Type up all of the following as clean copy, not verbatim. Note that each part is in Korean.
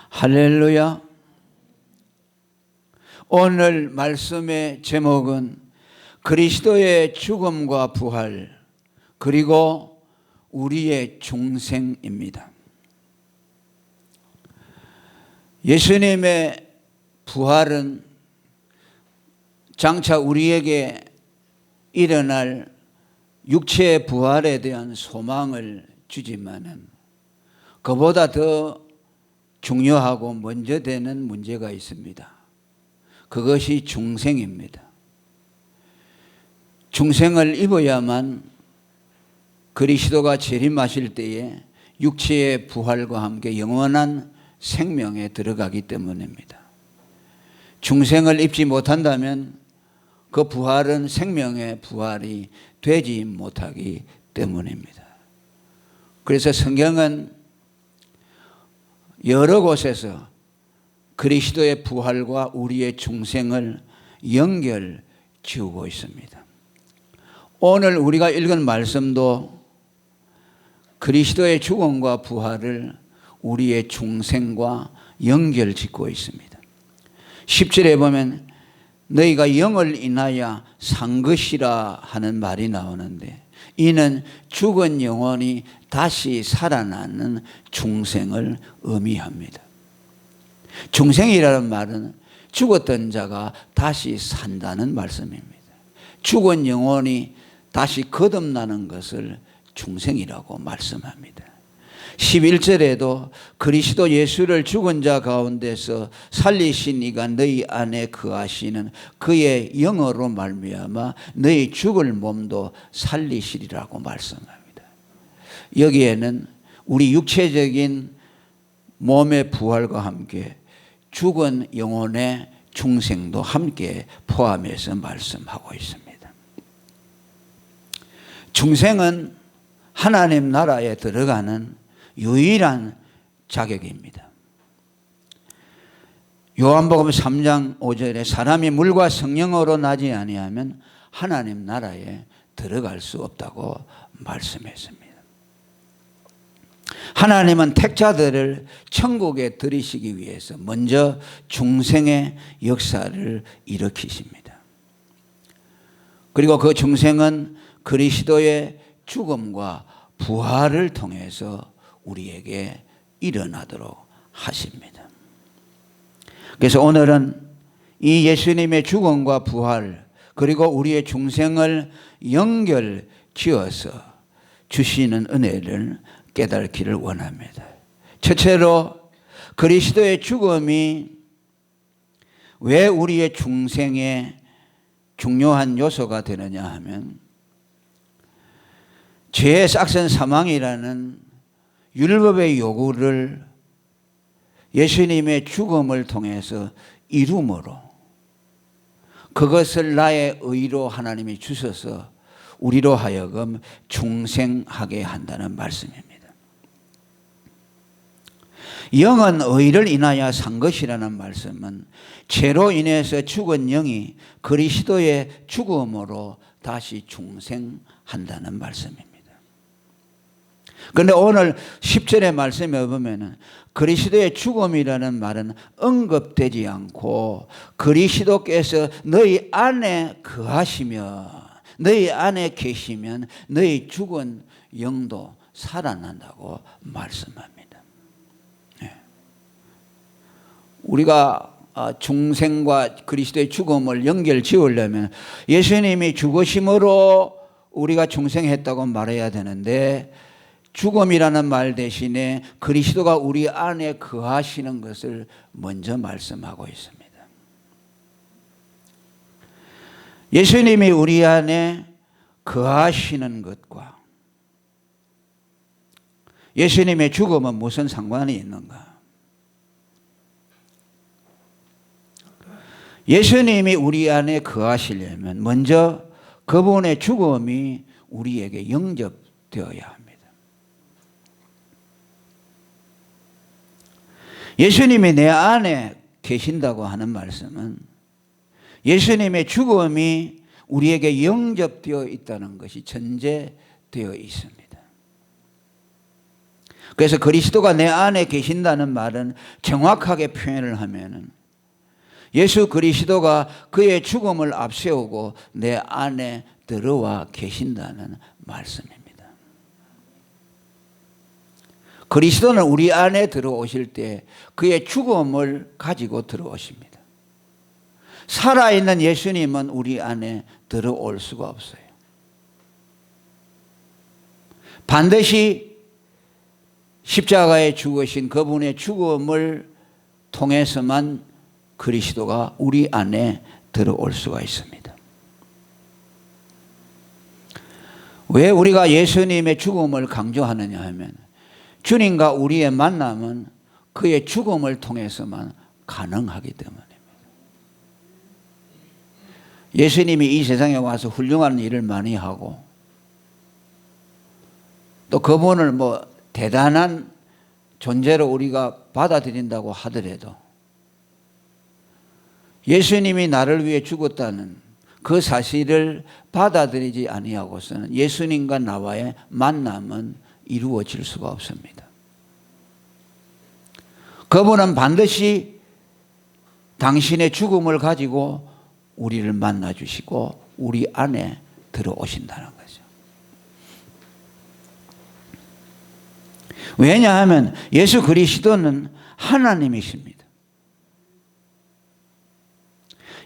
할렐루야. 오늘 말씀의 제목은 그리스도의 죽음과 부활 그리고 우리의 중생입니다. 예수님의 부활은 장차 우리에게 일어날 육체의 부활에 대한 소망을 주지만은 그보다 더 중요하고 먼저 되는 문제가 있습니다. 그것이 중생입니다. 중생을 입어야만 그리스도가 재림하실 때에 육체의 부활과 함께 영원한 생명에 들어가기 때문입니다. 중생을 입지 못한다면 그 부활은 생명의 부활이 되지 못하기 때문입니다. 그래서 성경은 여러 곳에서 그리스도의 부활과 우리의 중생을 연결 지우고 있습니다. 오늘 우리가 읽은 말씀도 그리스도의 죽음과 부활을 우리의 중생과 연결 짓고 있습니다. 10절에 보면 너희가 영을 인하여 산 것이라 하는 말이 나오는데 이는 죽은 영혼이 다시 살아나는 중생을 의미합니다. 중생이라는 말은 죽었던 자가 다시 산다는 말씀입니다. 죽은 영혼이 다시 거듭나는 것을 중생이라고 말씀합니다. 11절에도 그리스도 예수를 죽은 자 가운데서 살리신 이가 너희 안에 거하시는 그의 영으로 말미암아 너희 죽을 몸도 살리시리라고 말씀합니다. 여기에는 우리 육체적인 몸의 부활과 함께 죽은 영혼의 중생도 함께 포함해서 말씀하고 있습니다. 중생은 하나님 나라에 들어가는 유일한 자격입니다. 요한복음 3장 5절에 사람이 물과 성령으로 나지 아니하면 하나님 나라에 들어갈 수 없다고 말씀했습니다. 하나님은 택자들을 천국에 들이시기 위해서 먼저 중생의 역사를 일으키십니다. 그리고 그 중생은 그리스도의 죽음과 부활을 통해서 우리에게 일어나도록 하십니다. 그래서 오늘은 이 예수님의 죽음과 부활 그리고 우리의 중생을 연결 지어서 주시는 은혜를 깨닫기를 원합니다. 첫째로 그리스도의 죽음이 왜 우리의 중생의 중요한 요소가 되느냐 하면 죄의 싹선 사망이라는 율법의 요구를 예수님의 죽음을 통해서 이룸으로 그것을 나의 의로 하나님이 주셔서 우리로 하여금 중생하게 한다는 말씀입니다. 영은 의를 인하여 산 것이라는 말씀은 죄로 인해서 죽은 영이 그리스도의 죽음으로 다시 중생한다는 말씀입니다. 그런데 오늘 10절의 말씀에 보면 그리스도의 죽음이라는 말은 언급되지 않고 그리스도께서 너희 안에 거하시며 너희 안에 계시면 너희 죽은 영도 살아난다고 말씀합니다. 우리가 중생과 그리스도의 죽음을 연결 지으려면 예수님이 죽으심으로 우리가 중생했다고 말해야 되는데 죽음이라는 말 대신에 그리스도가 우리 안에 거하시는 것을 먼저 말씀하고 있습니다. 예수님이 우리 안에 거하시는 것과 예수님의 죽음은 무슨 상관이 있는가? 예수님이 우리 안에 거하시려면 먼저 그분의 죽음이 우리에게 영접되어야 합니다. 예수님이 내 안에 계신다고 하는 말씀은 예수님의 죽음이 우리에게 영접되어 있다는 것이 전제되어 있습니다. 그래서 그리스도가 내 안에 계신다는 말은 정확하게 표현을 하면은 예수 그리스도가 그의 죽음을 앞세우고 내 안에 들어와 계신다는 말씀입니다. 그리스도는 우리 안에 들어오실 때 그의 죽음을 가지고 들어오십니다. 살아있는 예수님은 우리 안에 들어올 수가 없어요. 반드시 십자가에 죽으신 그분의 죽음을 통해서만 그리스도가 우리 안에 들어올 수가 있습니다. 왜 우리가 예수님의 죽음을 강조하느냐 하면 주님과 우리의 만남은 그의 죽음을 통해서만 가능하기 때문입니다. 예수님이 이 세상에 와서 훌륭한 일을 많이 하고 또 그분을 대단한 존재로 우리가 받아들인다고 하더라도 예수님이 나를 위해 죽었다는 그 사실을 받아들이지 아니하고서는 예수님과 나와의 만남은 이루어질 수가 없습니다. 그분은 반드시 당신의 죽음을 가지고 우리를 만나 주시고 우리 안에 들어오신다는 거죠. 왜냐하면 예수 그리스도는 하나님이십니다.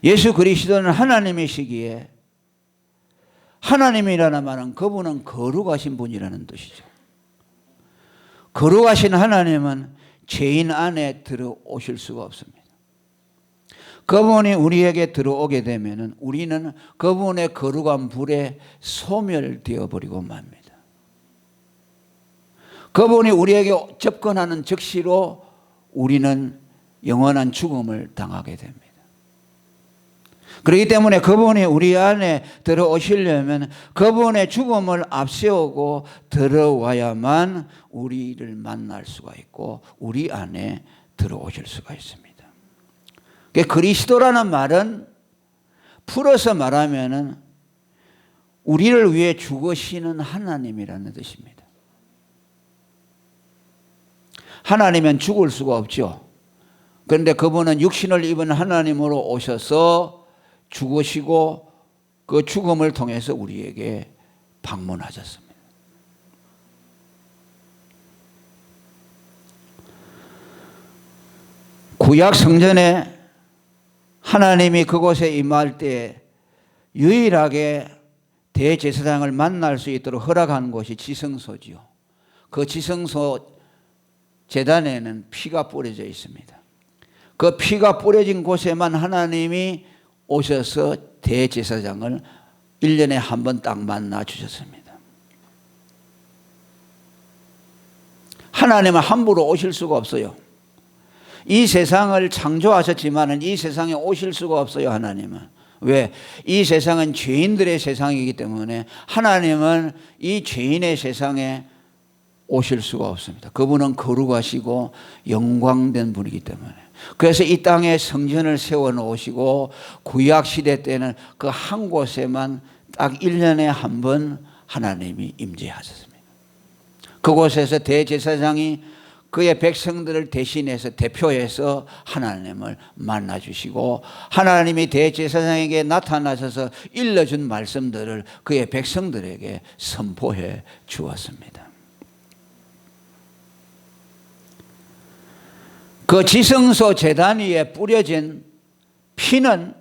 예수 그리스도는 하나님이시기에 하나님이라는 말은 그분은 거룩하신 분이라는 뜻이죠. 거룩하신 하나님은 죄인 안에 들어오실 수가 없습니다. 그분이 우리에게 들어오게 되면 우리는 그분의 거룩한 불에 소멸되어 버리고 맙니다. 그분이 우리에게 접근하는 즉시로 우리는 영원한 죽음을 당하게 됩니다. 그렇기 때문에 그분이 우리 안에 들어오시려면 그분의 죽음을 앞세우고 들어와야만 우리를 만날 수가 있고 우리 안에 들어오실 수가 있습니다. 그리스도라는 말은 풀어서 말하면 우리를 위해 죽으시는 하나님이라는 뜻입니다. 하나님은 죽을 수가 없죠. 그런데 그분은 육신을 입은 하나님으로 오셔서 죽으시고 그 죽음을 통해서 우리에게 방문하셨습니다. 구약 성전에 하나님이 그곳에 임할 때 유일하게 대제사장을 만날 수 있도록 허락한 곳이 지성소지요. 그 지성소 제단에는 피가 뿌려져 있습니다. 그 피가 뿌려진 곳에만 하나님이 오셔서 대제사장을 1년에 한 번 딱 만나 주셨습니다. 하나님은 함부로 오실 수가 없어요. 이 세상을 창조하셨지만 이 세상에 오실 수가 없어요. 하나님은. 왜? 이 세상은 죄인들의 세상이기 때문에 하나님은 이 죄인의 세상에 오실 수가 없습니다. 그분은 거룩하시고 영광된 분이기 때문에. 그래서 이 땅에 성전을 세워놓으시고 구약시대 때는 그 한 곳에만 딱 1년에 한 번 하나님이 임재하셨습니다. 그곳에서 대제사장이 그의 백성들을 대신해서 대표해서 하나님을 만나주시고 하나님이 대제사장에게 나타나셔서 일러준 말씀들을 그의 백성들에게 선포해 주었습니다. 그 지성소 제단 위에 뿌려진 피는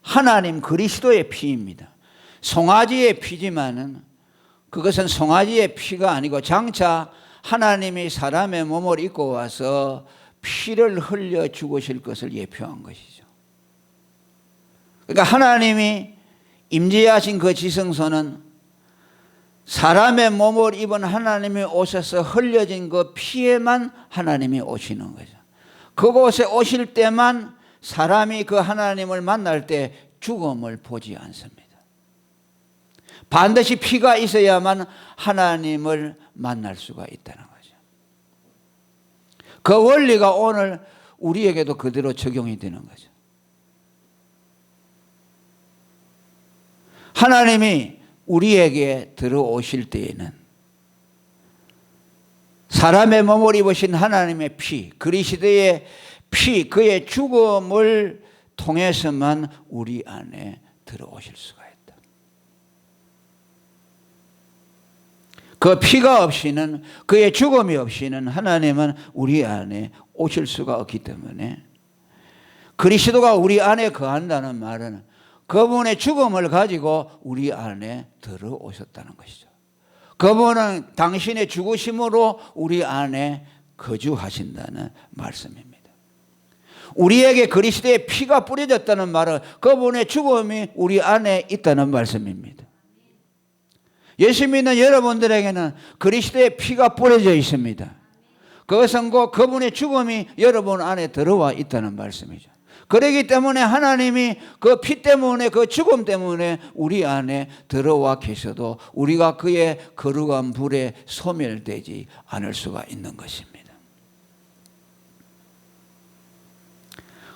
하나님 그리스도의 피입니다. 송아지의 피지만은 그것은 송아지의 피가 아니고 장차 하나님이 사람의 몸을 입고 와서 피를 흘려 죽으실 것을 예표한 것이죠. 그러니까 하나님이 임재하신 그 지성소는 사람의 몸을 입은 하나님이 오셔서 흘려진 그 피에만 하나님이 오시는 거죠. 그곳에 오실 때만 사람이 그 하나님을 만날 때 죽음을 보지 않습니다. 반드시 피가 있어야만 하나님을 만날 수가 있다는 거죠. 그 원리가 오늘 우리에게도 그대로 적용이 되는 거죠. 하나님이 우리에게 들어오실 때에는 사람의 몸을 입으신 하나님의 피, 그리스도의 피, 그의 죽음을 통해서만 우리 안에 들어오실 수가 있다. 그 피가 없이는, 그의 죽음이 없이는 하나님은 우리 안에 오실 수가 없기 때문에 그리스도가 우리 안에 거한다는 말은 그분의 죽음을 가지고 우리 안에 들어오셨다는 것이죠. 그분은 당신의 죽으심으로 우리 안에 거주하신다는 말씀입니다. 우리에게 그리스도의 피가 뿌려졌다는 말은 그분의 죽음이 우리 안에 있다는 말씀입니다. 예수 믿는 여러분들에게는 그리스도의 피가 뿌려져 있습니다. 그것은 곧 그분의 죽음이 여러분 안에 들어와 있다는 말씀이죠. 그렇기 때문에 하나님이 그 피 때문에, 그 죽음 때문에 우리 안에 들어와 계셔도 우리가 그의 거룩한 불에 소멸되지 않을 수가 있는 것입니다.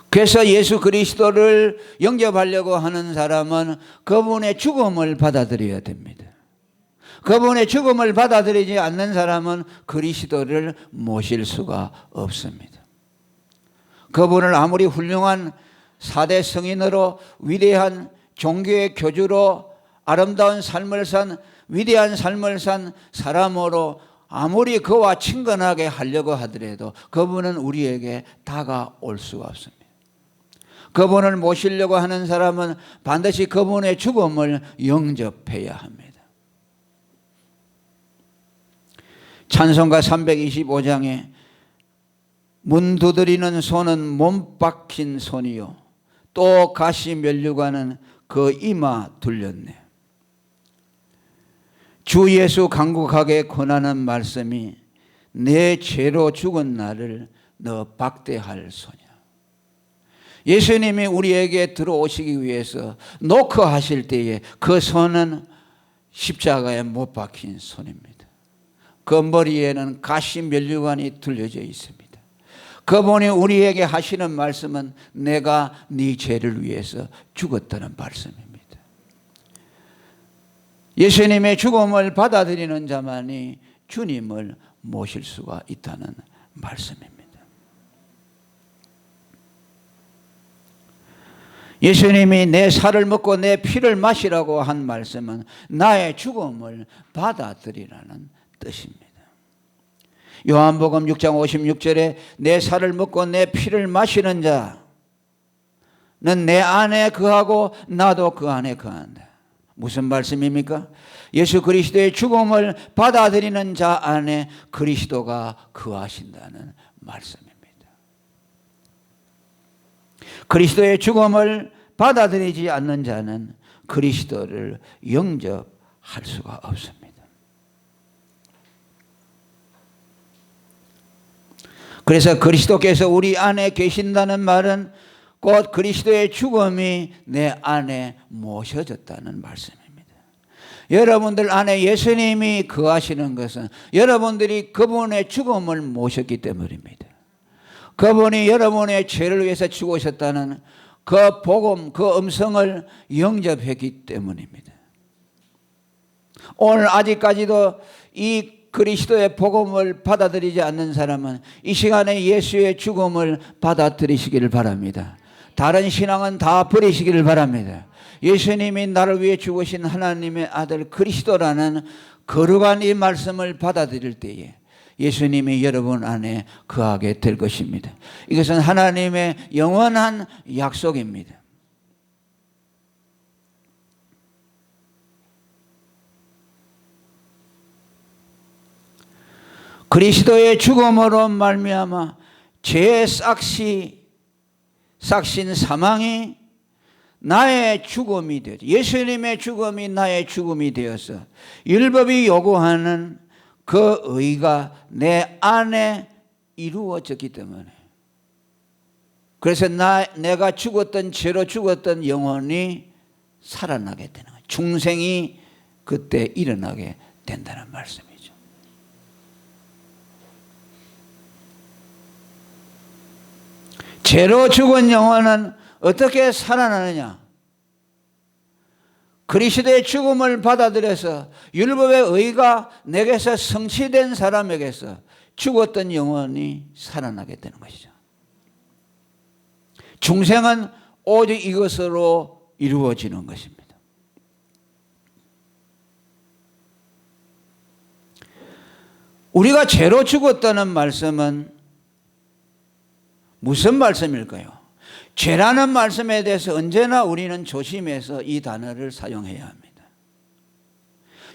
그래서 예수 그리스도를 영접하려고 하는 사람은 그분의 죽음을 받아들여야 됩니다. 그분의 죽음을 받아들이지 않는 사람은 그리스도를 모실 수가 없습니다. 그분을 아무리 훌륭한 4대 성인으로, 위대한 종교의 교주로, 아름다운 삶을 산, 위대한 삶을 산 사람으로 아무리 그와 친근하게 하려고 하더라도 그분은 우리에게 다가올 수가 없습니다. 그분을 모시려고 하는 사람은 반드시 그분의 죽음을 영접해야 합니다. 찬송가 325장에 문 두드리는 손은 몸 박힌 손이요, 또 가시 면류관은 그 이마 둘렸네. 주 예수 간곡하게 권하는 말씀이 내 죄로 죽은 나를 너 박대할 소냐. 예수님이 우리에게 들어오시기 위해서 노크하실 때에 그 손은 십자가에 못 박힌 손입니다. 그 머리에는 가시 면류관이 둘려져 있습니다. 그분이 우리에게 하시는 말씀은 내가 네 죄를 위해서 죽었다는 말씀입니다. 예수님의 죽음을 받아들이는 자만이 주님을 모실 수가 있다는 말씀입니다. 예수님이 내 살을 먹고 내 피를 마시라고 한 말씀은 나의 죽음을 받아들이라는 뜻입니다. 요한복음 6장 56절에 내 살을 먹고 내 피를 마시는 자는 내 안에 거하고 나도 그 안에 거한다. 무슨 말씀입니까? 예수 그리스도의 죽음을 받아들이는 자 안에 그리스도가 거하신다는 말씀입니다. 그리스도의 죽음을 받아들이지 않는 자는 그리스도를 영접할 수가 없습니다. 그래서 그리스도께서 우리 안에 계신다는 말은 곧 그리스도의 죽음이 내 안에 모셔졌다는 말씀입니다. 여러분들 안에 예수님이 거하시는 것은 여러분들이 그분의 죽음을 모셨기 때문입니다. 그분이 여러분의 죄를 위해서 죽으셨다는 그 복음, 그 음성을 영접했기 때문입니다. 오늘 아직까지도 이 그리스도의 복음을 받아들이지 않는 사람은 이 시간에 예수의 죽음을 받아들이시기를 바랍니다. 다른 신앙은 다 버리시기를 바랍니다. 예수님이 나를 위해 죽으신 하나님의 아들 그리스도라는 거룩한 이 말씀을 받아들일 때에 예수님이 여러분 안에 거하게 될 것입니다. 이것은 하나님의 영원한 약속입니다. 그리스도의 죽음으로 말미암아 죄의 싹신 사망이 나의 죽음이 되었다. 예수님의 죽음이 나의 죽음이 되어서 율법이 요구하는 그 의가 내 안에 이루어졌기 때문에, 그래서 내가 죽었던, 죄로 죽었던 영혼이 살아나게 되는 거예요. 중생이 그때 일어나게 된다는 말씀이죠. 죄로 죽은 영혼은 어떻게 살아나느냐? 그리스도의 죽음을 받아들여서 율법의 의가 내게서 성취된 사람에게서 죽었던 영혼이 살아나게 되는 것이죠. 중생은 오직 이것으로 이루어지는 것입니다. 우리가 죄로 죽었다는 말씀은 무슨 말씀일까요? 죄라는 말씀에 대해서 언제나 우리는 조심해서 이 단어를 사용해야 합니다.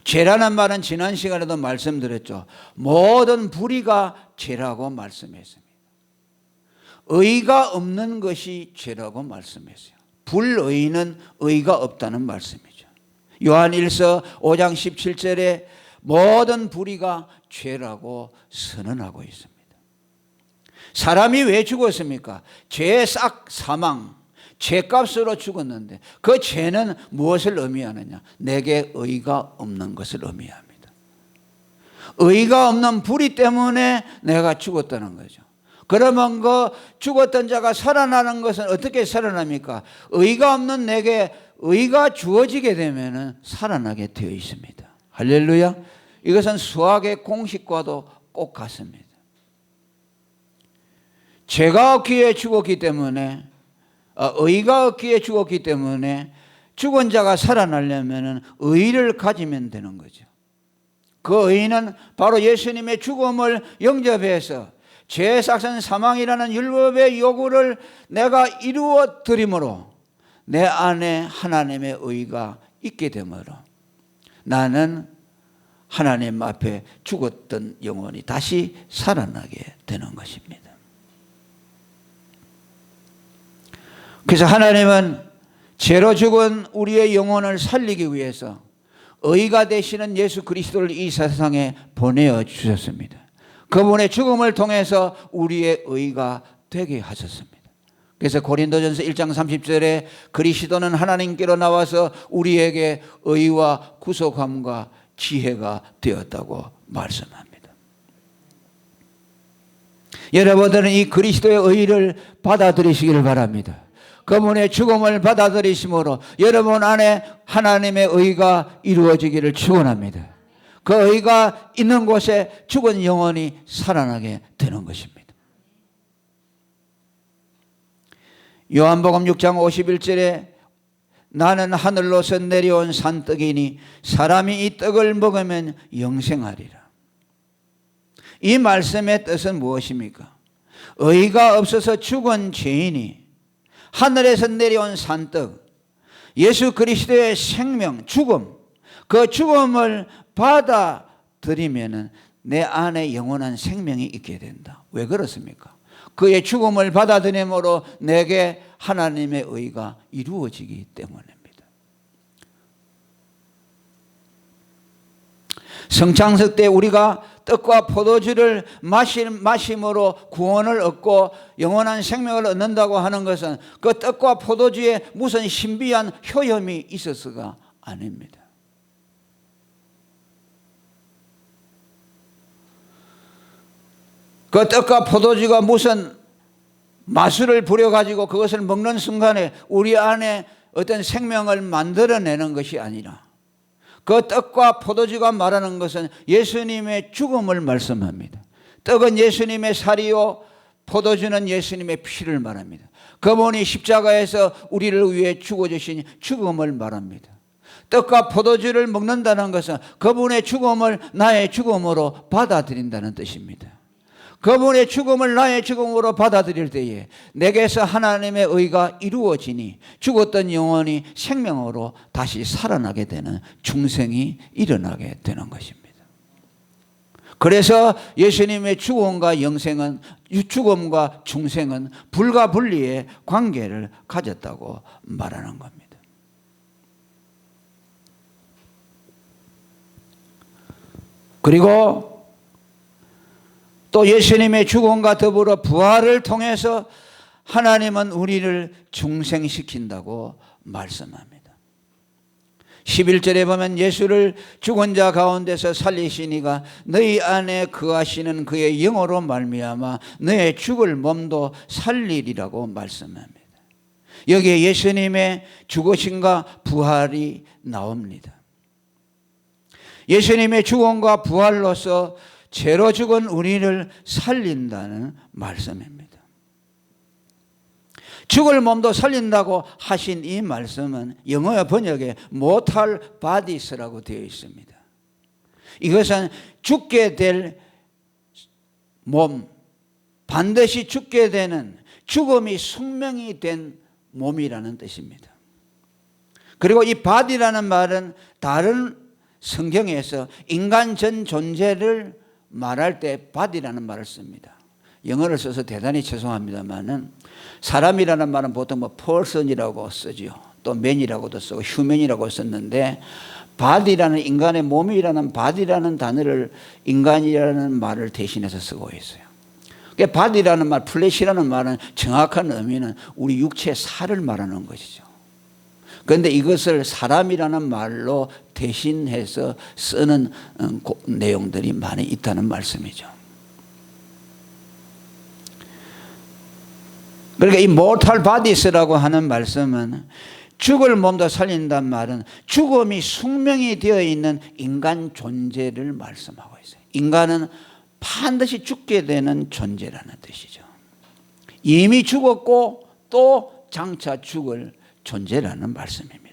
죄라는 말은 지난 시간에도 말씀드렸죠. 모든 불의가 죄라고 말씀했습니다. 의가 없는 것이 죄라고 말씀했어요. 불의는 의가 없다는 말씀이죠. 요한 1서 5장 17절에 모든 불의가 죄라고 선언하고 있습니다. 사람이 왜 죽었습니까? 죄의 사망, 죄값으로 죽었는데 그 죄는 무엇을 의미하느냐? 내게 의가 없는 것을 의미합니다. 의가 없는 불의 때문에 내가 죽었다는 거죠. 그러면 그 죽었던 자가 살아나는 것은 어떻게 살아납니까? 의가 없는 내게 의가 주어지게 되면 살아나게 되어 있습니다. 할렐루야. 이것은 수학의 공식과도 꼭 같습니다. 죄가 없기에 죽었기 때문에, 의가 없기에 죽었기 때문에 죽은 자가 살아나려면 의를 가지면 되는 거죠. 그 의는 바로 예수님의 죽음을 영접해서 죄의 삭은 사망이라는 율법의 요구를 내가 이루어 드림으로 내 안에 하나님의 의가 있게 되므로 나는 하나님 앞에 죽었던 영혼이 다시 살아나게 되는 것입니다. 그래서 하나님은 죄로 죽은 우리의 영혼을 살리기 위해서 의가 되시는 예수 그리스도를 이 세상에 보내어 주셨습니다. 그분의 죽음을 통해서 우리의 의가 되게 하셨습니다. 그래서 고린도전서 1장 30절에 그리스도는 하나님께로 나와서 우리에게 의와 구속함과 지혜가 되었다고 말씀합니다. 여러분들은 이 그리스도의 의를 받아들이시기를 바랍니다. 그분의 죽음을 받아들이심으로 여러분 안에 하나님의 의가 이루어지기를 축원합니다. 그 의가 있는 곳에 죽은 영혼이 살아나게 되는 것입니다. 요한복음 6장 51절에 나는 하늘로서 내려온 산떡이니 사람이 이 떡을 먹으면 영생하리라. 이 말씀의 뜻은 무엇입니까? 의가 없어서 죽은 죄인이 하늘에서 내려온 산떡, 예수 그리스도의 생명, 죽음, 그 죽음을 받아들이면 내 안에 영원한 생명이 있게 된다. 왜 그렇습니까? 그의 죽음을 받아들임으로 내게 하나님의 의가 이루어지기 때문입니다. 성창석 때 우리가 떡과 포도주를 마심으로 구원을 얻고 영원한 생명을 얻는다고 하는 것은 그 떡과 포도주에 무슨 신비한 효험이 있어서가 아닙니다. 그 떡과 포도주가 무슨 마술을 부려가지고 그것을 먹는 순간에 우리 안에 어떤 생명을 만들어내는 것이 아니라 그 떡과 포도주가 말하는 것은 예수님의 죽음을 말씀합니다. 떡은 예수님의 살이요 포도주는 예수님의 피를 말합니다. 그분이 십자가에서 우리를 위해 죽어주신 죽음을 말합니다. 떡과 포도주를 먹는다는 것은 그분의 죽음을 나의 죽음으로 받아들인다는 뜻입니다. 그분의 죽음을 나의 죽음으로 받아들일 때에 내게서 하나님의 의가 이루어지니 죽었던 영혼이 생명으로 다시 살아나게 되는 중생이 일어나게 되는 것입니다. 그래서 예수님의 죽음과 영생은, 죽음과 중생은 불가분리의 관계를 가졌다고 말하는 겁니다. 그리고 또 예수님의 죽음과 더불어 부활을 통해서 하나님은 우리를 중생시킨다고 말씀합니다. 11절에 보면 예수를 죽은 자 가운데서 살리시니가 너희 안에 거하시는 그의 영으로 말미암아 너의 죽을 몸도 살리리라고 말씀합니다. 여기에 예수님의 죽으심과 부활이 나옵니다. 예수님의 죽음과 부활로서 죄로 죽은 우리를 살린다는 말씀입니다. 죽을 몸도 살린다고 하신 이 말씀은 영어의 번역에 mortal bodies라고 되어 있습니다. 이것은 죽게 될 몸, 반드시 죽게 되는, 죽음이 숙명이 된 몸이라는 뜻입니다. 그리고 이 body라는 말은 다른 성경에서 인간 전 존재를 말할 때 body라는 말을 씁니다. 영어를 써서 대단히 죄송합니다만은 사람이라는 말은 보통 person이라고 쓰죠. 또 man이라고도 쓰고 human이라고 썼는데 body라는 인간의 몸이라는 body라는 단어를 인간이라는 말을 대신해서 쓰고 있어요. body라는 말, flesh라는 말은 정확한 의미는 우리 육체 살을 말하는 것이죠. 그런데 이것을 사람이라는 말로 대신해서 쓰는 내용들이 많이 있다는 말씀이죠. 그러니까 이 mortal bodies라고 하는 말씀은 죽을 몸도 살린단 말은 죽음이 숙명이 되어 있는 인간 존재를 말씀하고 있어요. 인간은 반드시 죽게 되는 존재라는 뜻이죠. 이미 죽었고 또 장차 죽을 존재라는 말씀입니다.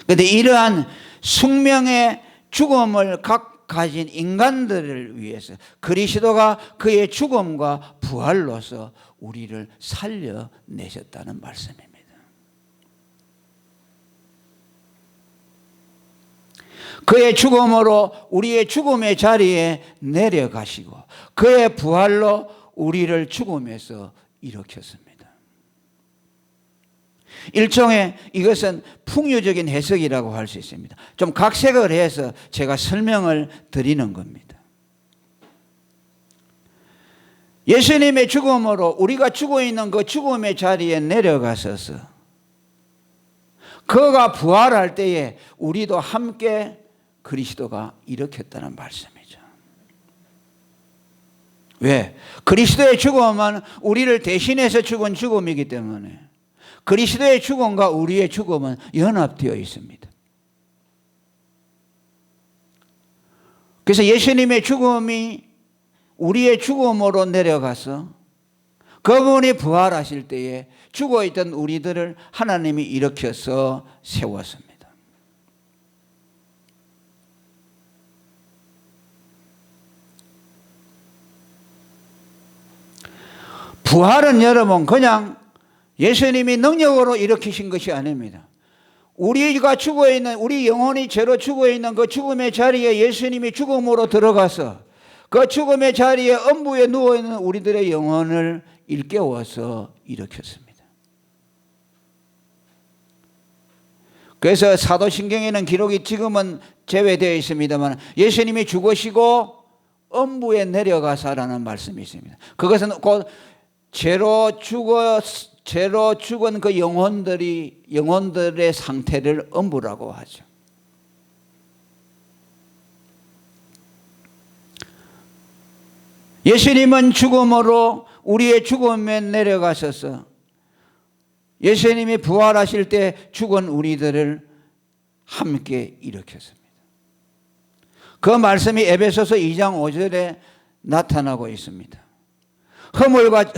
그런데 이러한 숙명의 죽음을 가진 인간들을 위해서 그리스도가 그의 죽음과 부활로서 우리를 살려내셨다는 말씀입니다. 그의 죽음으로 우리의 죽음의 자리에 내려가시고 그의 부활로 우리를 죽음에서 일으켰습니다. 일종의 이것은 풍요적인 해석이라고 할 수 있습니다. 좀 각색을 해서 제가 설명을 드리는 겁니다. 예수님의 죽음으로 우리가 죽어 있는 그 죽음의 자리에 내려가셔서 그가 부활할 때에 우리도 함께 그리스도가 일으켰다는 말씀이죠. 왜? 그리스도의 죽음은 우리를 대신해서 죽은 죽음이기 때문에 그리스도의 죽음과 우리의 죽음은 연합되어 있습니다. 그래서 예수님의 죽음이 우리의 죽음으로 내려가서 그분이 부활하실 때에 죽어있던 우리들을 하나님이 일으켜서 세웠습니다. 부활은 여러분 그냥 예수님이 능력으로 일으키신 것이 아닙니다. 우리가 죽어있는, 우리 영혼이 죄로 죽어있는 그 죽음의 자리에 예수님이 죽음으로 들어가서 그 죽음의 자리에 음부에 누워있는 우리들의 영혼을 일깨워서 일으켰습니다. 그래서 사도신경에는 기록이 지금은 제외되어 있습니다만 예수님이 죽으시고 음부에 내려가사라는 말씀이 있습니다. 그것은 곧 죄로 죽은 그 영혼들의 상태를 음부라고 하죠. 예수님은 죽음으로 우리의 죽음에 내려가셔서 예수님이 부활하실 때 죽은 우리들을 함께 일으켰습니다. 그 말씀이 에베소서 2장 5절에 나타나고 있습니다.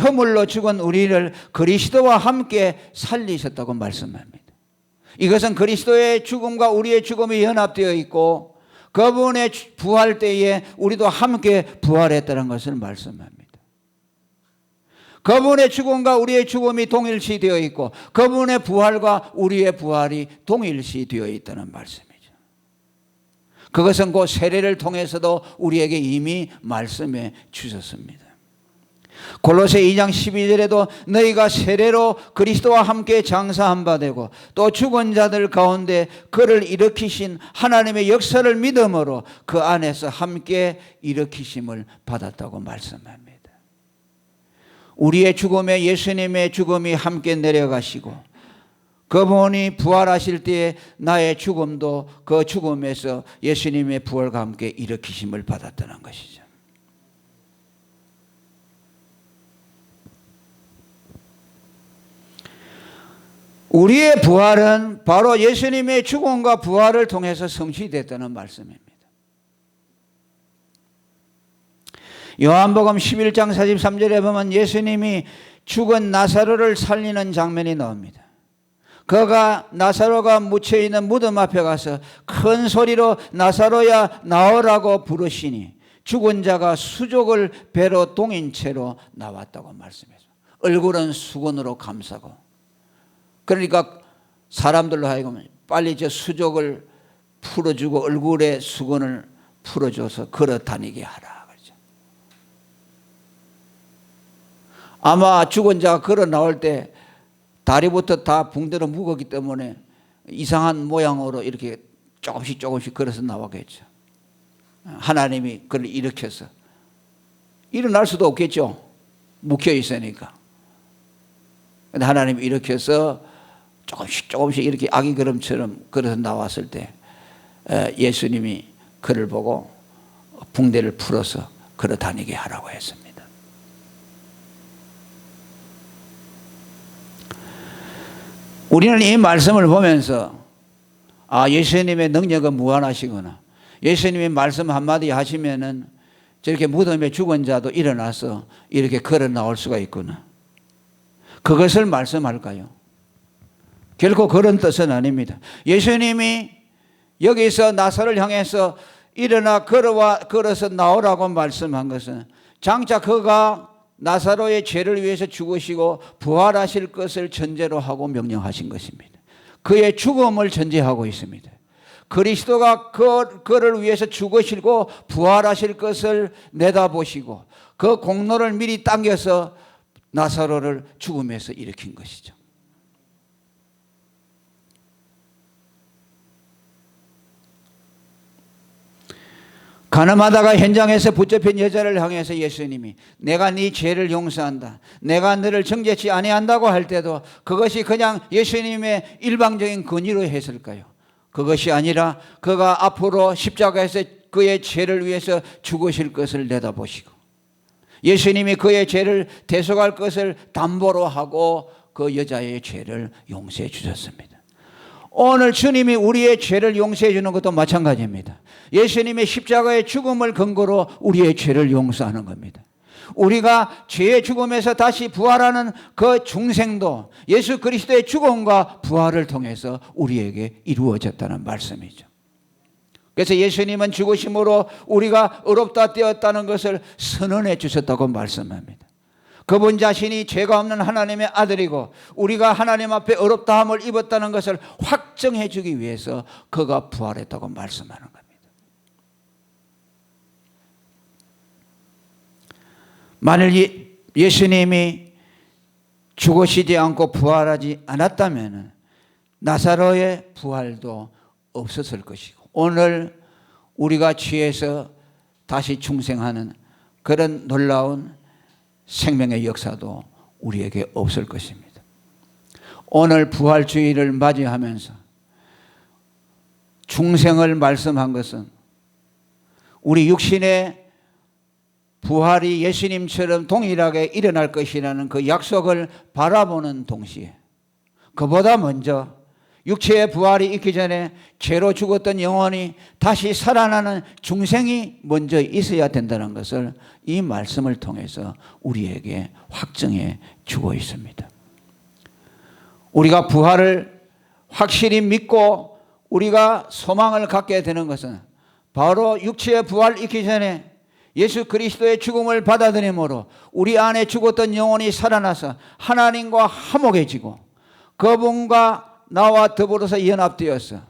허물로 죽은 우리를 그리스도와 함께 살리셨다고 말씀합니다. 이것은 그리스도의 죽음과 우리의 죽음이 연합되어 있고 그분의 부활 때에 우리도 함께 부활했다는 것을 말씀합니다. 그분의 죽음과 우리의 죽음이 동일시되어 있고 그분의 부활과 우리의 부활이 동일시되어 있다는 말씀이죠. 그것은 그 세례를 통해서도 우리에게 이미 말씀해 주셨습니다. 골로새 2장 12절에도 너희가 세례로 그리스도와 함께 장사한 바 되고 또 죽은 자들 가운데 그를 일으키신 하나님의 역사를 믿음으로 그 안에서 함께 일으키심을 받았다고 말씀합니다. 우리의 죽음에 예수님의 죽음이 함께 내려가시고 그분이 부활하실 때에 나의 죽음도 그 죽음에서 예수님의 부활과 함께 일으키심을 받았다는 것이죠. 우리의 부활은 바로 예수님의 죽음과 부활을 통해서 성취됐다는 말씀입니다. 요한복음 11장 43절에 보면 예수님이 죽은 나사로를 살리는 장면이 나옵니다. 그가 나사로가 묻혀있는 무덤 앞에 가서 큰 소리로 나사로야 나오라고 부르시니 죽은 자가 수족을 배로 동인 채로 나왔다고 말씀해서 얼굴은 수건으로 감싸고, 그러니까 사람들로 하여금 빨리 저 수족을 풀어주고 얼굴에 수건을 풀어줘서 걸어 다니게 하라 그러죠. 아마 죽은 자가 걸어 나올 때 다리부터 다 붕대로 묶었기 때문에 이상한 모양으로 이렇게 조금씩 조금씩 걸어서 나왔겠죠. 하나님이 그를 일으켜서 일어날 수도 없겠죠. 묶여 있으니까. 근데 하나님이 일으켜서 조금씩 조금씩 이렇게 아기 걸음처럼 걸어서 나왔을 때 예수님이 그를 보고 붕대를 풀어서 걸어 다니게 하라고 했습니다. 우리는 이 말씀을 보면서 예수님의 능력은 무한하시구나, 예수님이 말씀 한마디 하시면은 저렇게 무덤에 죽은 자도 일어나서 이렇게 걸어 나올 수가 있구나, 그것을 말씀할까요? 결코 그런 뜻은 아닙니다. 예수님이 여기서 나사로를 향해서 일어나 걸어서 나오라고 말씀한 것은 장차 그가 나사로의 죄를 위해서 죽으시고 부활하실 것을 전제로 하고 명령하신 것입니다. 그의 죽음을 전제하고 있습니다. 그리스도가 그를 위해서 죽으시고 부활하실 것을 내다보시고 그 공로를 미리 당겨서 나사로를 죽음에서 일으킨 것이죠. 가늠하다가 현장에서 붙잡힌 여자를 향해서 예수님이 내가 네 죄를 용서한다, 내가 너를 정죄치 아니한다고 할 때도 그것이 그냥 예수님의 일방적인 권위로 했을까요? 그것이 아니라 그가 앞으로 십자가에서 그의 죄를 위해서 죽으실 것을 내다보시고 예수님이 그의 죄를 대속할 것을 담보로 하고 그 여자의 죄를 용서해 주셨습니다. 오늘 주님이 우리의 죄를 용서해 주는 것도 마찬가지입니다. 예수님의 십자가의 죽음을 근거로 우리의 죄를 용서하는 겁니다. 우리가 죄의 죽음에서 다시 부활하는 그 중생도 예수 그리스도의 죽음과 부활을 통해서 우리에게 이루어졌다는 말씀이죠. 그래서 예수님은 죽으심으로 우리가 의롭다 되었다는 것을 선언해 주셨다고 말씀합니다. 그분 자신이 죄가 없는 하나님의 아들이고 우리가 하나님 앞에 의롭다함을 입었다는 것을 확정해 주기 위해서 그가 부활했다고 말씀하는 겁니다. 만일 예수님이 죽으시지 않고 부활하지 않았다면 나사로의 부활도 없었을 것이고 오늘 우리가 죄에서 다시 중생하는 그런 놀라운 생명의 역사도 우리에게 없을 것입니다. 오늘 부활주의를 맞이하면서 중생을 말씀한 것은 우리 육신의 부활이 예수님처럼 동일하게 일어날 것이라는 그 약속을 바라보는 동시에 그보다 먼저 육체의 부활이 있기 전에 죄로 죽었던 영혼이 다시 살아나는 중생이 먼저 있어야 된다는 것을 이 말씀을 통해서 우리에게 확증해 주고 있습니다. 우리가 부활을 확실히 믿고 우리가 소망을 갖게 되는 것은 바로 육체의 부활이 있기 전에 예수 그리스도의 죽음을 받아들임으로 우리 안에 죽었던 영혼이 살아나서 하나님과 화목해지고 그분과 나와 더불어서 연합되어서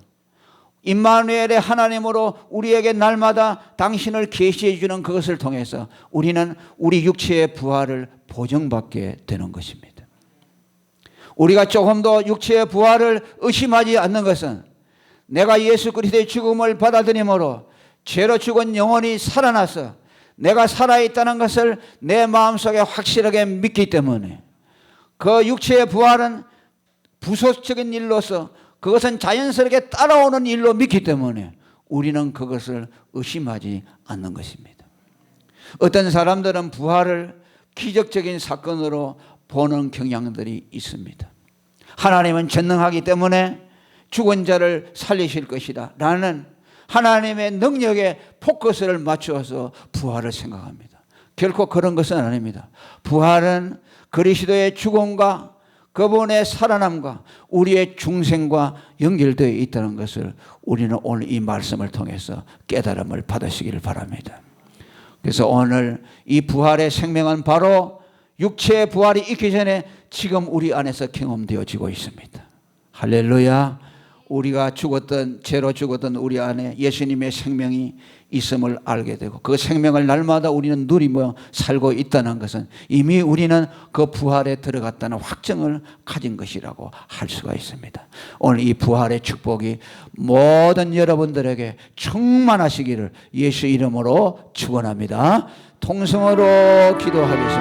임마누엘의 하나님으로 우리에게 날마다 당신을 계시해 주는 그것을 통해서 우리는 우리 육체의 부활을 보증받게 되는 것입니다. 우리가 조금 더 육체의 부활을 의심하지 않는 것은 내가 예수 그리스도의 죽음을 받아들임으로 죄로 죽은 영혼이 살아나서 내가 살아있다는 것을 내 마음속에 확실하게 믿기 때문에 그 육체의 부활은 부속적인 일로서 그것은 자연스럽게 따라오는 일로 믿기 때문에 우리는 그것을 의심하지 않는 것입니다. 어떤 사람들은 부활을 기적적인 사건으로 보는 경향들이 있습니다. 하나님은 전능하기 때문에 죽은 자를 살리실 것이다 라는 하나님의 능력에 포커스를 맞추어서 부활을 생각합니다. 결코 그런 것은 아닙니다. 부활은 그리스도의 죽음과 그분의 살아남과 우리의 중생과 연결되어 있다는 것을 우리는 오늘 이 말씀을 통해서 깨달음을 받으시기를 바랍니다. 그래서 오늘 이 부활의 생명은 바로 육체의 부활이 있기 전에 지금 우리 안에서 경험되어지고 있습니다. 할렐루야. 우리가 죽었던, 죄로 죽었던 우리 안에 예수님의 생명이 있음을 알게 되고 그 생명을 날마다 우리는 누리며 살고 있다는 것은 이미 우리는 그 부활에 들어갔다는 확정을 가진 것이라고 할 수가 있습니다. 오늘 이 부활의 축복이 모든 여러분들에게 충만하시기를 예수 이름으로 축원합니다. 통성으로 기도하겠습니다.